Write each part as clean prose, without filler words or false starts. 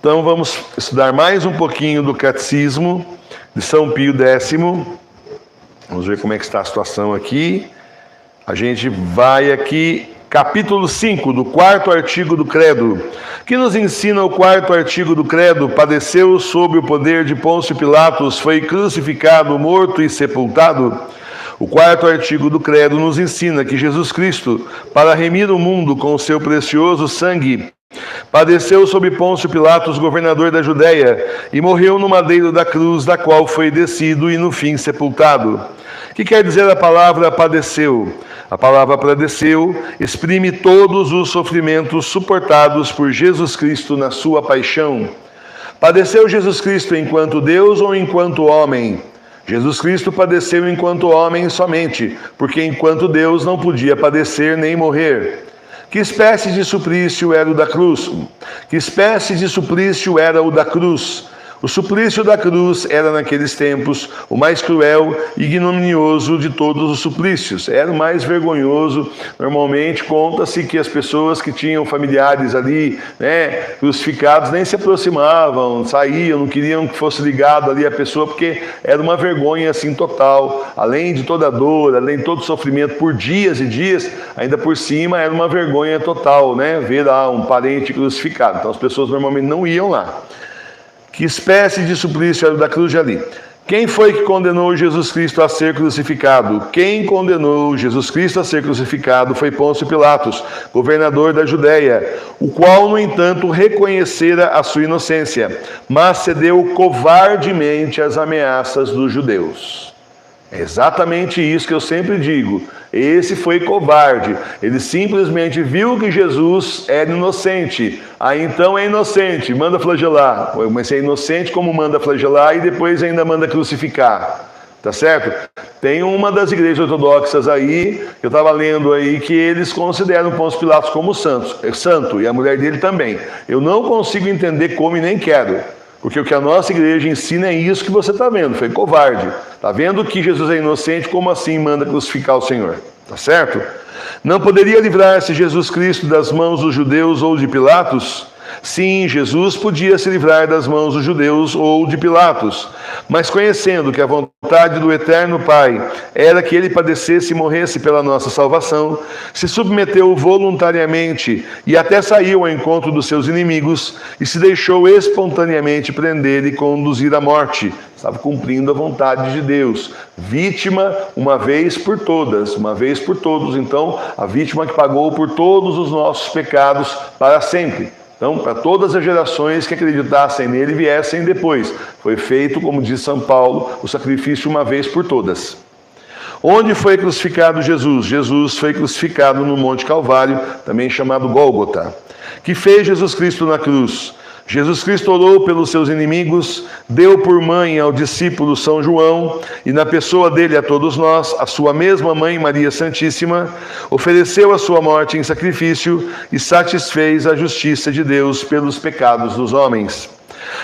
Então vamos estudar mais um pouquinho do Catecismo de São Pio X. Vamos ver como é que está a situação aqui. A gente vai aqui, capítulo 5, do 4º artigo do Credo, que nos ensina o 4º artigo do Credo: padeceu sob o poder de Pôncio Pilatos, foi crucificado, morto e sepultado. O 4º artigo do Credo nos ensina que Jesus Cristo, para remir o mundo com o seu precioso sangue, padeceu sob Pôncio Pilatos, governador da Judéia, e morreu no madeiro da cruz, da qual foi descido e no fim sepultado. O que quer dizer a palavra padeceu? A palavra padeceu exprime todos os sofrimentos suportados por Jesus Cristo na sua paixão. Padeceu Jesus Cristo enquanto Deus ou enquanto homem? Jesus Cristo padeceu enquanto homem somente, porque enquanto Deus não podia padecer nem morrer. Que espécie de suplício era o da cruz? Que espécie de suplício era o da cruz? O suplício da cruz era, naqueles tempos, o mais cruel e ignominioso de todos os suplícios. Era o mais vergonhoso. Normalmente, conta-se que as pessoas que tinham familiares ali, crucificados, nem se aproximavam, saíam, não queriam que fosse ligado ali a pessoa, porque era uma vergonha assim total. Além de toda a dor, além de todo o sofrimento por dias e dias, ainda por cima era uma vergonha total, ver lá um parente crucificado. Então as pessoas normalmente não iam lá. Que espécie de suplício era o da cruz de ali? Quem foi que condenou Jesus Cristo a ser crucificado? Quem condenou Jesus Cristo a ser crucificado foi Pôncio Pilatos, governador da Judéia, o qual, no entanto, reconhecera a sua inocência, mas cedeu covardemente às ameaças dos judeus. É exatamente isso que eu sempre digo. Esse foi covarde. Ele simplesmente viu que Jesus era inocente. Então é inocente, manda flagelar. Mas é inocente como manda flagelar e depois ainda manda crucificar. Tá certo? Tem uma das igrejas ortodoxas aí, que eu estava lendo aí, que eles consideram Pôncio Pilatos como santo, e a mulher dele também. Eu não consigo entender como e nem quero. Porque o que a nossa igreja ensina é isso que você está vendo, foi covarde. Está vendo que Jesus é inocente, como assim manda crucificar o Senhor? Tá certo? Não poderia livrar-se Jesus Cristo das mãos dos judeus ou de Pilatos? Sim, Jesus podia se livrar das mãos dos judeus ou de Pilatos, mas conhecendo que a vontade do eterno Pai era que ele padecesse e morresse pela nossa salvação, se submeteu voluntariamente e até saiu ao encontro dos seus inimigos e se deixou espontaneamente prender e conduzir à morte. Estava cumprindo a vontade de Deus. Vítima uma vez por todas, uma vez por todos. Então, a vítima que pagou por todos os nossos pecados para sempre. Então, para todas as gerações que acreditassem nele e viessem depois. Foi feito, como diz São Paulo, o sacrifício uma vez por todas. Onde foi crucificado Jesus? Jesus foi crucificado no Monte Calvário, também chamado Gólgota. Que fez Jesus Cristo na cruz? Jesus Cristo orou pelos seus inimigos, deu por mãe ao discípulo São João e na pessoa dele a todos nós, a sua mesma mãe Maria Santíssima, ofereceu a sua morte em sacrifício e satisfez a justiça de Deus pelos pecados dos homens.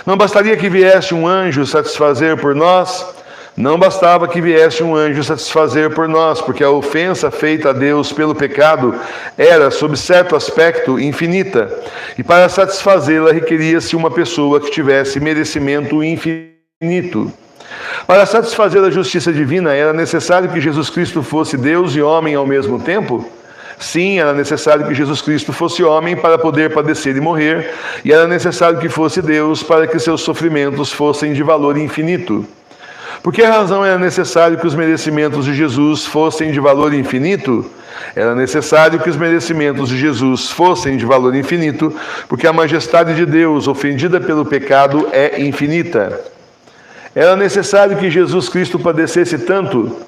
Não bastaria que viesse um anjo satisfazer por nós? Não bastava que viesse um anjo satisfazer por nós, porque a ofensa feita a Deus pelo pecado era, sob certo aspecto, infinita. E para satisfazê-la requeria-se uma pessoa que tivesse merecimento infinito. Para satisfazer a justiça divina, era necessário que Jesus Cristo fosse Deus e homem ao mesmo tempo? Sim, era necessário que Jesus Cristo fosse homem para poder padecer e morrer, e era necessário que fosse Deus para que seus sofrimentos fossem de valor infinito. Por que razão era necessário que os merecimentos de Jesus fossem de valor infinito? Era necessário que os merecimentos de Jesus fossem de valor infinito, porque a majestade de Deus, ofendida pelo pecado, é infinita. Era necessário que Jesus Cristo padecesse tanto?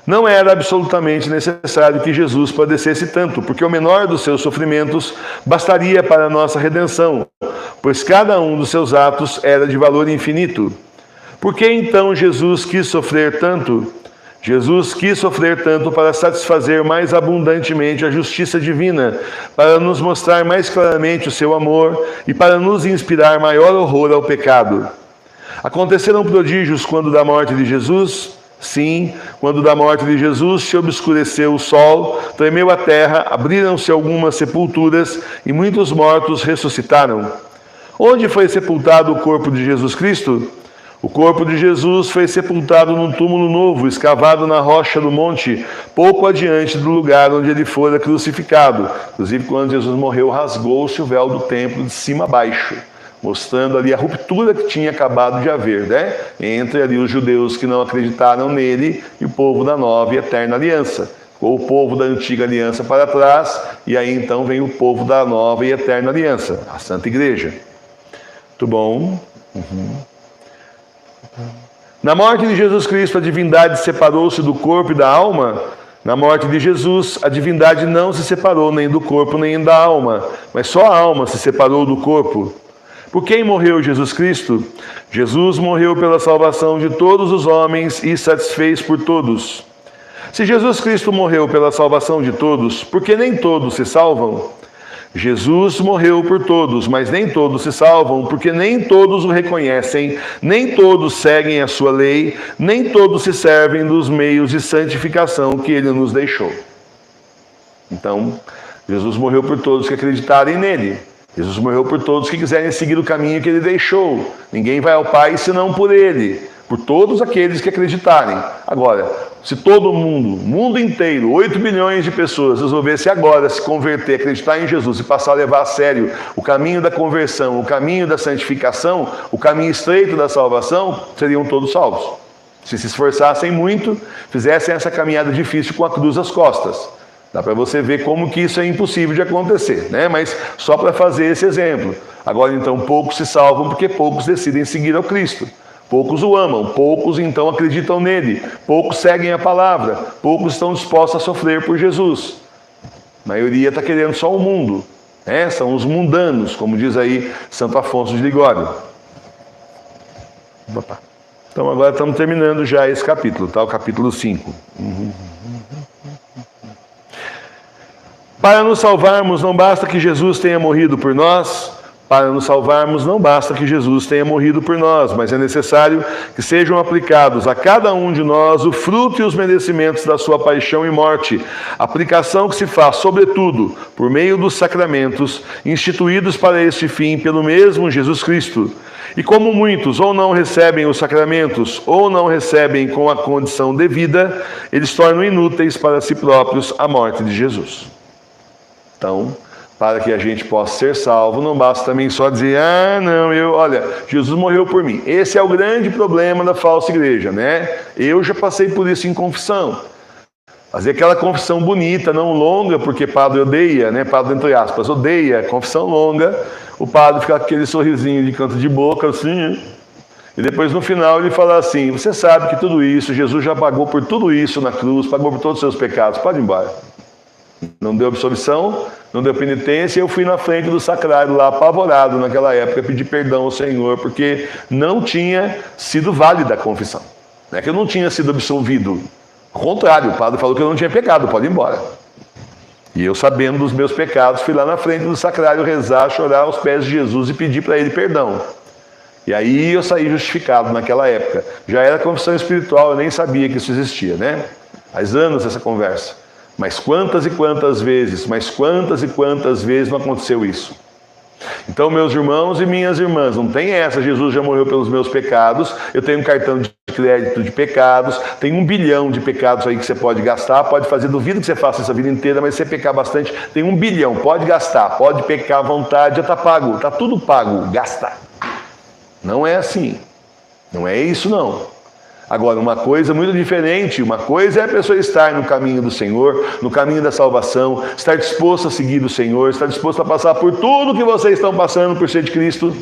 Não era absolutamente necessário que Jesus padecesse tanto, porque o menor dos seus sofrimentos bastaria para a nossa redenção, pois cada um dos seus atos era de valor infinito. Por que então Jesus quis sofrer tanto? Jesus quis sofrer tanto para satisfazer mais abundantemente a justiça divina, para nos mostrar mais claramente o seu amor e para nos inspirar maior horror ao pecado. Aconteceram prodígios quando da morte de Jesus? Sim, quando da morte de Jesus se obscureceu o sol, tremeu a terra, abriram-se algumas sepulturas e muitos mortos ressuscitaram. Onde foi sepultado o corpo de Jesus Cristo? O corpo de Jesus foi sepultado num túmulo novo, escavado na rocha do monte, pouco adiante do lugar onde ele fora crucificado. Inclusive, quando Jesus morreu, rasgou-se o véu do templo de cima a baixo, mostrando ali a ruptura que tinha acabado de haver, né? Entre ali os judeus que não acreditaram nele e o povo da nova e eterna aliança. Ou o povo da antiga aliança para trás, e aí então vem o povo da nova e eterna aliança, a Santa Igreja. Muito bom. Na morte de Jesus Cristo, a divindade separou-se do corpo e da alma. Na morte de Jesus, a divindade não se separou nem do corpo nem da alma, mas só a alma se separou do corpo. Por quem morreu Jesus Cristo? Jesus morreu pela salvação de todos os homens e satisfez por todos. Se Jesus Cristo morreu pela salvação de todos, por que nem todos se salvam? Jesus morreu por todos, mas nem todos se salvam, porque nem todos o reconhecem, nem todos seguem a sua lei, nem todos se servem dos meios de santificação que ele nos deixou. Então, Jesus morreu por todos que acreditarem nele. Jesus morreu por todos que quiserem seguir o caminho que ele deixou. Ninguém vai ao Pai senão por ele, por todos aqueles que acreditarem. Agora, se todo mundo, o mundo inteiro, 8 bilhões de pessoas resolvesse agora se converter, acreditar em Jesus e passar a levar a sério o caminho da conversão, o caminho da santificação, o caminho estreito da salvação, seriam todos salvos. Se esforçassem muito, fizessem essa caminhada difícil com a cruz às costas. Dá para você ver como que isso é impossível de acontecer, né? Mas só para fazer esse exemplo. Agora então, poucos se salvam porque poucos decidem seguir ao Cristo. Poucos o amam, poucos então acreditam nele, poucos seguem a palavra, poucos estão dispostos a sofrer por Jesus. A maioria está querendo só o mundo, né? São os mundanos, como diz aí Santo Afonso de Ligório. Então agora estamos terminando já esse capítulo, tá? O capítulo 5. Para nos salvarmos, não basta que Jesus tenha morrido por nós. Para nos salvarmos, não basta que Jesus tenha morrido por nós, mas é necessário que sejam aplicados a cada um de nós o fruto e os merecimentos da sua paixão e morte, aplicação que se faz, sobretudo, por meio dos sacramentos, instituídos para este fim pelo mesmo Jesus Cristo. E como muitos ou não recebem os sacramentos, ou não recebem com a condição devida, eles tornam inúteis para si próprios a morte de Jesus. Então, para que a gente possa ser salvo, não basta também só dizer, olha, Jesus morreu por mim. Esse é o grande problema da falsa igreja, né? Eu já passei por isso em confissão. Fazer aquela confissão bonita, não longa, porque padre odeia, né? Padre, entre aspas, odeia confissão longa. O padre fica com aquele sorrisinho de canto de boca, assim, e depois no final ele fala assim, você sabe que tudo isso, Jesus já pagou por tudo isso na cruz, pagou por todos os seus pecados, pode ir embora. Não deu absolvição, não deu penitência, eu fui na frente do sacrário lá, apavorado naquela época, pedir perdão ao Senhor, porque não tinha sido válida a confissão. Não é que eu não tinha sido absolvido. Ao contrário, o padre falou que eu não tinha pecado, pode ir embora. E eu, sabendo dos meus pecados, fui lá na frente do sacrário rezar, chorar aos pés de Jesus e pedir para ele perdão. E aí eu saí justificado naquela época. Já era confissão espiritual, eu nem sabia que isso existia, né? Faz anos essa conversa. Mas quantas e quantas vezes não aconteceu isso? Então, meus irmãos e minhas irmãs, não tem essa, Jesus já morreu pelos meus pecados, eu tenho um cartão de crédito de pecados, tem 1 bilhão de pecados aí que você pode gastar, pode fazer, duvido que você faça isso a vida inteira, mas se você pecar bastante, tem 1 bilhão, pode gastar, pode pecar à vontade, já está pago, está tudo pago, gasta. Não é assim, não é isso não. Agora, uma coisa muito diferente, uma coisa é a pessoa estar no caminho do Senhor, no caminho da salvação, estar disposto a seguir o Senhor, estar disposto a passar por tudo que vocês estão passando por ser de Cristo,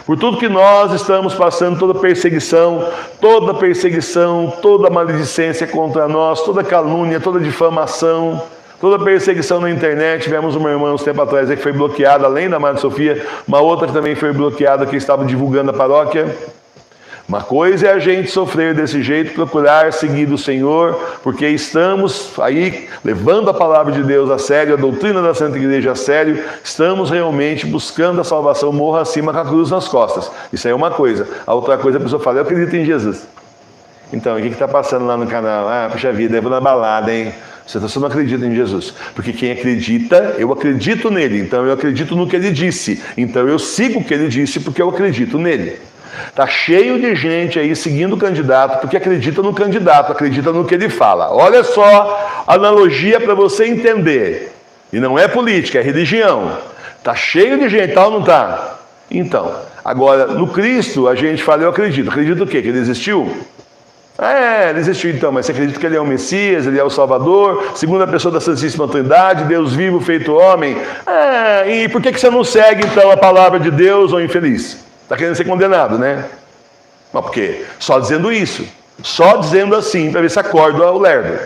por tudo que nós estamos passando, toda perseguição, toda maledicência contra nós, toda calúnia, toda difamação, toda perseguição na internet. Tivemos uma irmã uns tempos atrás que foi bloqueada, além da Madre Sofia, uma outra que também foi bloqueada, que estava divulgando a paróquia. Uma coisa é a gente sofrer desse jeito, procurar seguir o Senhor, porque estamos aí levando a palavra de Deus a sério, a doutrina da Santa Igreja a sério, estamos realmente buscando a salvação morro acima com a cruz nas costas. Isso aí é uma coisa. A outra coisa, a pessoa fala, eu acredito em Jesus. Então, o que está passando lá no canal? Puxa vida, eu vou na balada, hein? Você não acredita em Jesus. Porque quem acredita, eu acredito nele. Então eu acredito no que ele disse. Então eu sigo o que ele disse porque eu acredito nele. Está cheio de gente aí seguindo o candidato porque acredita no candidato, acredita no que ele fala. Olha só a analogia para você entender. E não é política, é religião. Está cheio de gente, tal ou não está? Então, agora, no Cristo, a gente fala, eu acredito. Acredito o quê? Que ele existiu? Ele existiu então, mas você acredita que ele é o Messias, ele é o Salvador, segunda pessoa da Santíssima Trindade, Deus vivo feito homem? E por que você não segue então a palavra de Deus, ô infeliz? Está querendo ser condenado, né? Mas por quê? Só dizendo isso. Só dizendo assim, para ver se acorda o lerdo.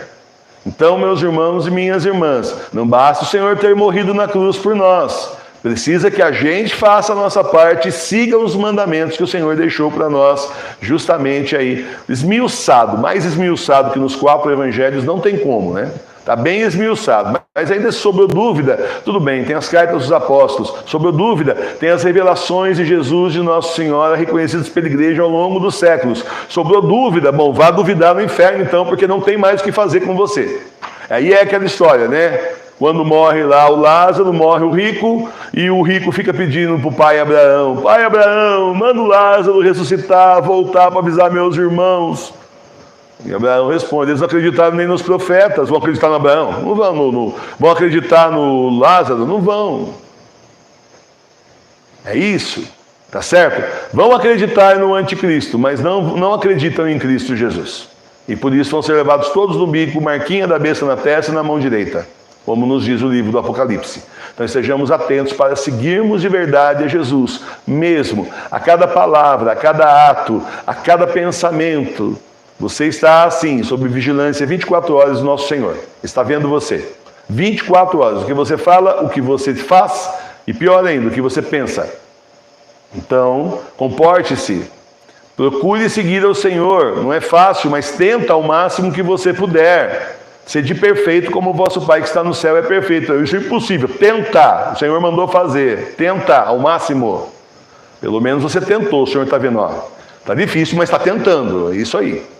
Então, meus irmãos e minhas irmãs, não basta o Senhor ter morrido na cruz por nós. Precisa que a gente faça a nossa parte e siga os mandamentos que o Senhor deixou para nós, justamente aí, esmiuçado, mais esmiuçado que nos 4 evangelhos, não tem como, né? Está bem esmiuçado, mas ainda sobrou dúvida, tudo bem, tem as cartas dos apóstolos, sobrou dúvida, tem as revelações de Jesus e de Nossa Senhora reconhecidas pela igreja ao longo dos séculos. Sobrou dúvida, bom, vá duvidar no inferno então, porque não tem mais o que fazer com você. Aí é aquela história, né? Quando morre lá o Lázaro, morre o rico, e o rico fica pedindo para o pai Abraão, pai Abraão, manda o Lázaro ressuscitar, voltar para avisar meus irmãos. E Abraão responde, eles não acreditaram nem nos profetas, vão acreditar no Abraão? Não vão. Vão acreditar no Lázaro? Não vão. É isso, tá certo? Vão acreditar no anticristo, mas não acreditam em Cristo Jesus. E por isso vão ser levados todos no bico, marquinha da besta na testa e na mão direita, como nos diz o livro do Apocalipse. Então estejamos atentos para seguirmos de verdade a Jesus, mesmo a cada palavra, a cada ato, a cada pensamento. Você está assim, sob vigilância 24 horas do nosso Senhor. Está vendo você. 24 horas. O que você fala, o que você faz e pior ainda, o que você pensa. Então, comporte-se. Procure seguir ao Senhor. Não é fácil, mas tenta ao máximo que você puder. Sede perfeito como o vosso Pai que está no céu é perfeito. Isso é impossível. Tenta. O Senhor mandou fazer. Tenta ao máximo. Pelo menos você tentou. O Senhor está vendo. Está difícil, mas está tentando. É isso aí.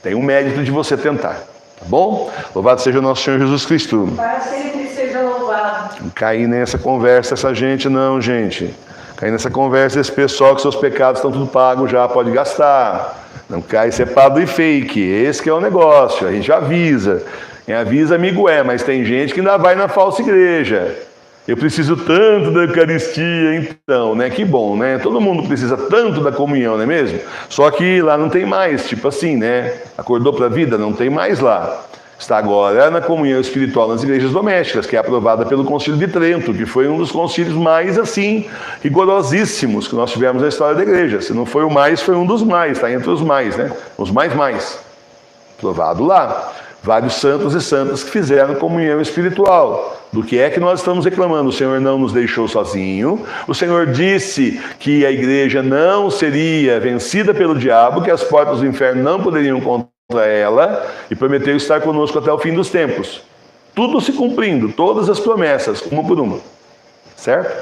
Tem um mérito de você tentar. Tá bom? Louvado seja o nosso Senhor Jesus Cristo. Para sempre seja louvado. Não cair nessa conversa, essa gente não, gente. Cair nessa conversa, esse pessoal que seus pecados estão tudo pagos já, pode gastar. Não cai separado e fake. Esse que é o negócio. A gente avisa. Quem avisa, amigo mas tem gente que ainda vai na falsa igreja. Eu preciso tanto da Eucaristia, então, né? Que bom, né? Todo mundo precisa tanto da comunhão, não é mesmo? Só que lá não tem mais, tipo assim, né? Acordou para a vida? Não tem mais lá. Está agora na comunhão espiritual nas igrejas domésticas, que é aprovada pelo Concílio de Trento, que foi um dos concílios mais, assim, rigorosíssimos que nós tivemos na história da igreja. Se não foi o mais, foi um dos mais, está entre os mais, né? Os mais. Aprovado lá. Vários santos e santas que fizeram comunhão espiritual. Do que é que nós estamos reclamando? O Senhor não nos deixou sozinho. O Senhor disse que a igreja não seria vencida pelo diabo, que as portas do inferno não poderiam contra ela, e prometeu estar conosco até o fim dos tempos. Tudo se cumprindo, todas as promessas, uma por uma. Certo?